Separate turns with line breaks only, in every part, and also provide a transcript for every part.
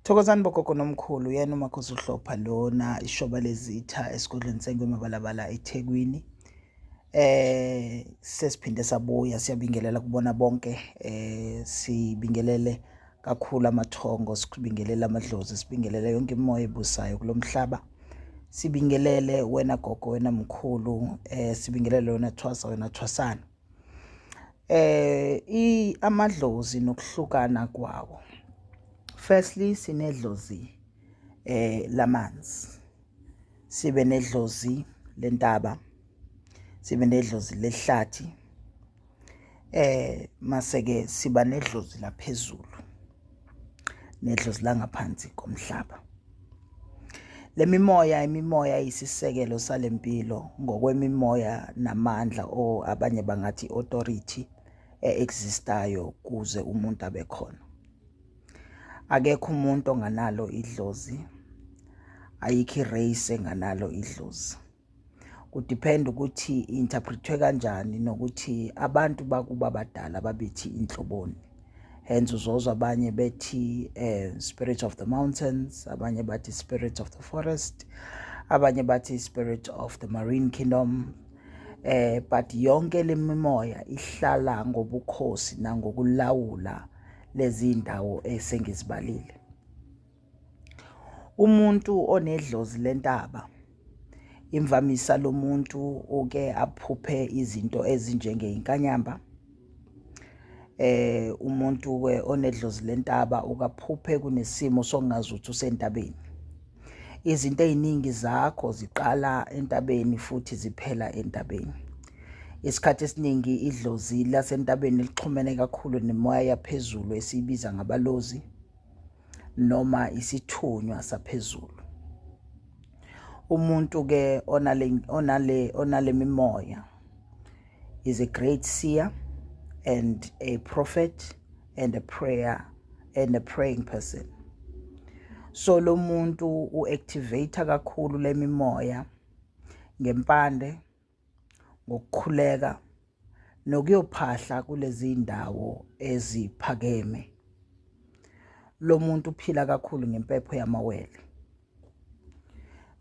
Thokozani bogogo nomkhulu, yena uMakhosi uHlopha lona ishoba lezitha esigodlweni sengwemabalabala eThekwini. Sesiphinde sabuya siyabingelela kubona bonke, sibingelele kakhulu amathongo, sibingelele amadlozi, sibingelele yonke imimoya ebusayo kulomhlaba. Sibingelele wena gogo, wena mkhulu, sibingelele wena Thwasa, wena Thwasana. Amadlozi nokuhlukana kwawo. Firstly, sinedlozi lamanzi, sibe nedlozi lentaba, sibe nedlozi lehlathi, mase-ke siba nedlozi laphezulu, nedlozi langaphansi komhlaba. Imimoya isisekelo salempilo ngokwemimoya namandla, o abanye bangathi authority existayo kuze umuntu abe khona. Akekho umuntu onganalo idlozi, ayikho irace enganalo idlozi. Kudependa ukuthi interpretwe kanjani nokuthi abantu bakuba badala babethi inhloboni. Hence uzozwa abanye bethi spirit of the mountains, abanye bathi spirit of the forest, abanye bathi spirit of the marine kingdom. But yonke le mimoya ihlala ngobukhosi nangokulawula lezi indawo esengizibalile. Umuntu onedlozi lentaba, imvamisa lo muntu uke aphuphe izinto ezinjengeinkanyamba. Umuntu ke onedlozi lentaba ukaphuphe kunesimo sokungazuthi usentabeni. Izinto eziningi zakho ziqala entabeni futhi ziphela entabeni. Isikhathi esiningi idlozi lasentabeni lixhumene kakhulu nemoya yaphezulu esiyibiza ngabalozi noma isithunywa saphezulu. Umuntu ke onale mimoya is a great seer and a prophet and a praying person. So lo muntu uactivate kakhulu le mimoya ngempande, ngokukhuleka nokuyophahla kulezi indawo eziphakeme. Lo muntu uphila kakhulu ngempepho yamawele.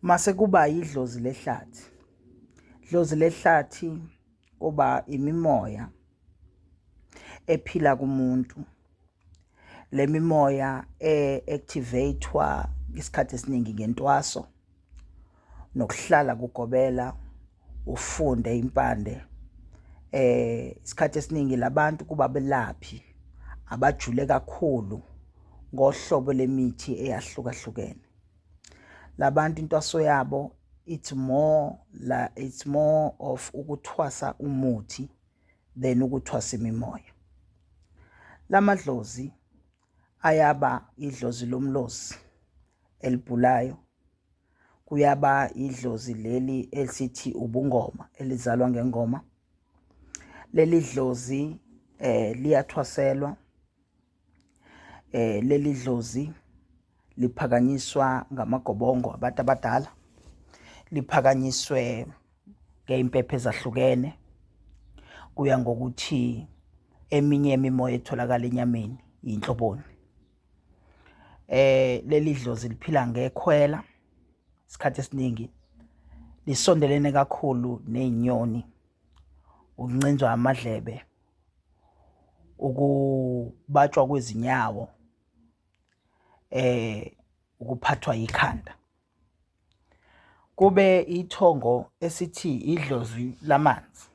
Mase kuba idlozi lehlathi. Idlozi lehlathi kuba imimoya ephila kumuntu. Le mimoya activatewa isikhathi esiningi ngentwaso nokuhlala kugobela ufunde impande. Isikhathi esiningi labantu kuba belaphi abajule kakhulu ngohlobo lemithi eyahlukahlukene. Labantu intwaso yabo it's more of ukuthwasa umuthi than ukuthwasa imimoya. Lamadlozi ayaba idlozi lomlosi elibhulayo, kuyaba idlozi leli elithi ubungoma elizalwa ngengoma. Leli dlozi liyathwaselwa, leli dlozi liphakanyiswa ngamagobongo abantu abadala, liphakanyiswe ngeimpepho ezahlukene, kuya ngokuthi eminye imimoya etholakala enyameni inhloboni. Leli dlozi liphila ngekhwela, isikhathi esiningi lisondelene kakhulu nezinyoni, ukuncinzwa amadlebe, ukubatshwa kwezinyawo, ukuphathwa ikhanda. Kube ithongo esithi idlozi lamanzi.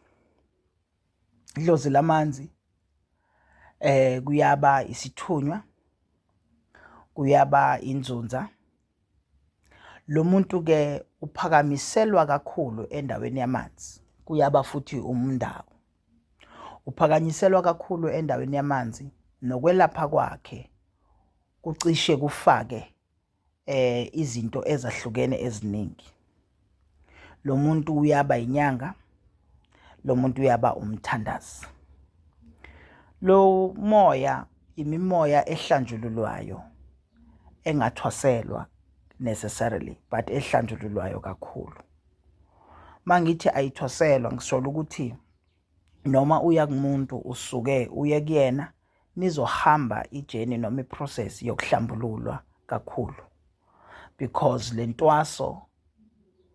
Idlozi lamanzi kuyaba isithunywa, kuyaba inzunza. Lo muntu ke uphakamiselwa kakhulu endaweni yamanzi. Kuyaba futhi umndawo. Uphakanyiselwa kakhulu endaweni yamanzi nokwelapha kwakhe kucishe kufake izinto ezahlukene eziningi. Lo muntu uyaba inyanga, lo muntu uyaba umthandazi. Lo moya imimoya ehlanjululwayo engathwaselwa necessarily but ehlanjululwayo kakhulu. Mangithi ayithwaselwa ngisho ukuthi noma uya kumuntu usuke uye kuyena nizohamba ijeni noma iprocess yokuhlambululwa kakhulu, because le ntwaso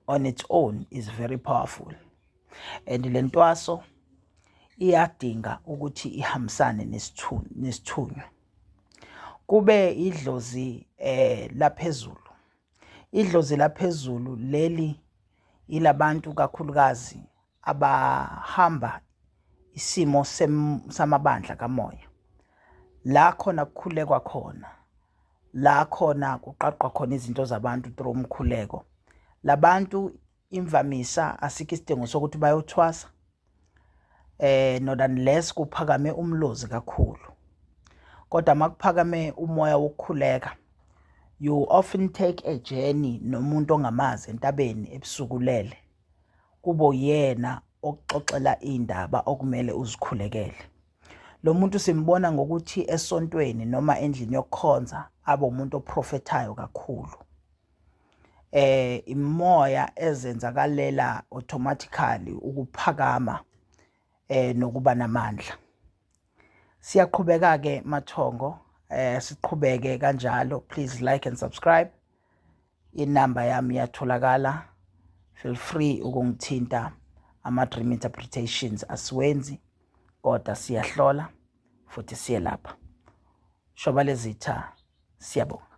on its own is very powerful, and le ntwaso iyadinga ukuthi ihambisane nesithunywa. Kube idlozi laphezulu. Idlozi laphezulu leli ilabantu kakhulukazi abahamba isimo samabandla kamoya, la khona kukhulekwa khona, la khona kuqaqwa khona izinto zabantu through umkhuleko. Labantu imvamisa asikho isidingo sokuthi bayothwasa, not unless kuphakame umlozi kakhulu. Kodwa makuphakame umoya wokukhuleka, you often take a journey nomuntu ongamazi entabeni ebusukulele, kubo yena okuxoxela indaba okumele uzikhulekele. Lo muntu simbona ngokuthi esontweni noma endlini yokukhonza abe umuntu oprofetayo kakhulu. Imoya ezenzakalela automatically ukuphakama nokuba namandla. Siyaqhubeka-ke mathongo, siqhubeke kanjalo. Please like and subscribe. Inamba yami iyatholakala. Feel free ukungithinta. Ama-dream interpretations asiwenzi, kodwa siyahlola futhi siyelapha. Shoba lezitha, siyabonga.